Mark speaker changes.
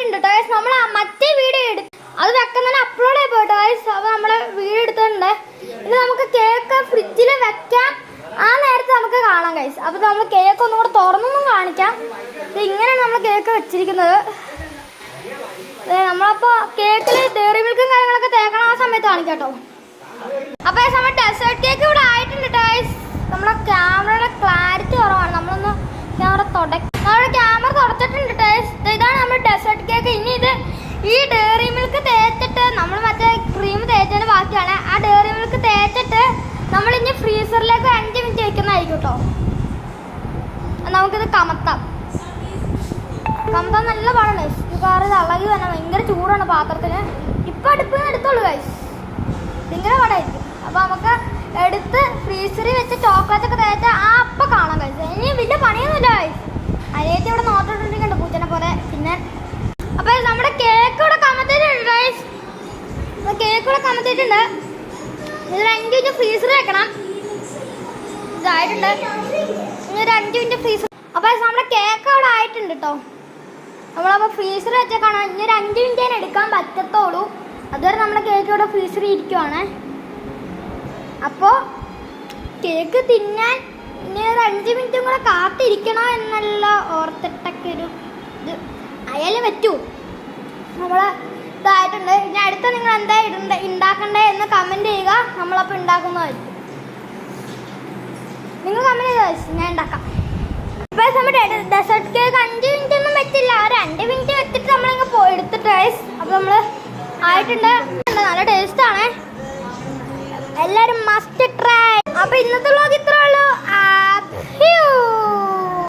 Speaker 1: ആയിട്ടുണ്ട് ഗൈസ്. നമ്മൾ മറ്റേ വീഡിയോ അത് വെക്കുന്നതിന് അപ്ലോഡ് ചെയ്ത് പോയിട്ട് ഗൈസ്. അപ്പോൾ നമ്മൾ വീഡിയോ എടുത്തിട്ടുണ്ട്. ഇത് നമുക്ക് കേക്ക് ഫ്രിഡ്ജിൽ വെക്കാം. ആ നേരത്തെ നമുക്ക് കാണാം ഗൈസ്. അപ്പോൾ നമ്മൾ കേക്ക് ഒന്നും കൂടെ തുറന്നൊന്നും കാണിക്കാം. ഇത് ഇങ്ങനെയാണ് നമ്മൾ കേക്ക് വെച്ചിരിക്കുന്നത്. നമ്മളപ്പോൾ കേക്കിൽ ഡയറി മിൽക്കും കാര്യങ്ങളൊക്കെ തേക്കണം. ആ സമയത്ത് കാണിക്കാം കേട്ടോ. അപ്പോൾ നമ്മൾ ഡെസേർട്ട് കേക്ക് ഇവിടെ ആയിട്ടുണ്ട് ഗൈസ്. നമ്മുടെ ക്യാമറയുടെ ക്ലാരിറ്റി കുറവാണ്. നമ്മളൊന്ന് ക്യാമറ നമ്മുടെ ക്യാമറ തുടച്ചിട്ടുണ്ട് ഗൈസ്. ഇതാണ് നമ്മുടെ ഡെസേർട്ട് കേക്ക്. ഇനി ഇത് ഈ ഡയറി മിൽക്ക് തേച്ചിട്ട് നമ്മൾ മറ്റേ ക്രീം തേച്ചതിന് ബാക്കിയാണ്. ആ ഡയറി മിൽക്ക് തേച്ചിട്ട് നമ്മൾ ഇനി ഫ്രീസറിലേക്ക് 5 മിനിറ്റ് വെക്കുന്നതായിരിക്കും കേട്ടോ. നമുക്കിത് കമത്താം നല്ല പാടാണ് ഗൈസ്. കാരണം ഇത് ഇളകി തന്നെ ഭയങ്കര ചൂടാണ് പാത്രത്തിന്. ഇപ്പം അടുപ്പിൽ നിന്ന് എടുത്തോളൂ ഗൈസ്. ഭയങ്കര പാടായിരിക്കും. അപ്പോൾ നമുക്ക് എടുത്ത് ഫ്രീസറിൽ വെച്ച് ചോക്ലേറ്റ് ഒക്കെ തേച്ചാൽ ആ അപ്പം കാണാം ഗൈസ്. ഇനി വലിയ പണിയൊന്നുമില്ല ഗൈസ്. അരിയേറ്റ് ഇവിടെ നോട്ടിട്ടുണ്ടെങ്കിൽ പൂച്ചനെ പോലെ. പിന്നെ അപ്പോൾ നമ്മുടെ കേക്ക് ഇവിടെ കമത്തിയിട്ടുണ്ട് ഗൈസ്. കേക്ക് ഇവിടെ കമത്തിയിട്ടുണ്ട്. ഇത് 5 മിനിറ്റ് ഫ്രീസറിൽ വെക്കണം. ഇതായിട്ടുണ്ട്. ഇനി ഒരു 5 മിനിറ്റ് ഫ്രീസർ. അപ്പോൾ നമ്മുടെ കേക്ക് അവിടെ ആയിട്ടുണ്ട് കേട്ടോ. നമ്മളപ്പോൾ ഫ്രീസറിൽ വെച്ചേക്കാണ്. ഇനി ഒരു 5 മിനിറ്റ് തന്നെ എടുക്കാൻ പറ്റത്തുള്ളൂ. അതുവരെ നമ്മുടെ കേക്ക് ഇവിടെ ഫ്രീസറിൽ ഇരിക്കുവാണ്. അപ്പോൾ കേക്ക് തിന്നാൻ ഇനി ഒരു 5 മിനിറ്റും കൂടെ കാത്തിരിക്കണോ എന്നല്ല ഓർത്തിട്ടൊക്കെ ഒരു ഇത് അയാലും പറ്റൂ. നമ്മൾ ഇതായിട്ടുണ്ട്. ഇനി അടുത്ത നിങ്ങൾ എന്താ ഉണ്ടാക്കണ്ടേ എന്ന് കമൻറ്റ് ചെയ്യുക. നമ്മളപ്പോൾ ഉണ്ടാക്കുന്നതായിരിക്കും. നിങ്ങൾ കമൻറ്റ് ചെയ്ത ഞാൻ ഉണ്ടാക്കാം. ഇപ്പോൾ നമ്മുടെ ഡെസേർട്ട് കേക്ക് 5 മിനിറ്റ് ഒന്നും വെച്ചില്ല. 2 മിനിറ്റ് വെച്ചിട്ട് നമ്മളിങ്ങ് എടുത്തിട്ട് ഗൈസ്. അപ്പോൾ നമ്മൾ ആയിട്ടുണ്ട്. നല്ല ടേസ്റ്റാണ്. എല്ലാവരും മസ്റ്റ് ട്രൈ. അപ്പോൾ ഇന്നത്തെ വ്ലോഗ്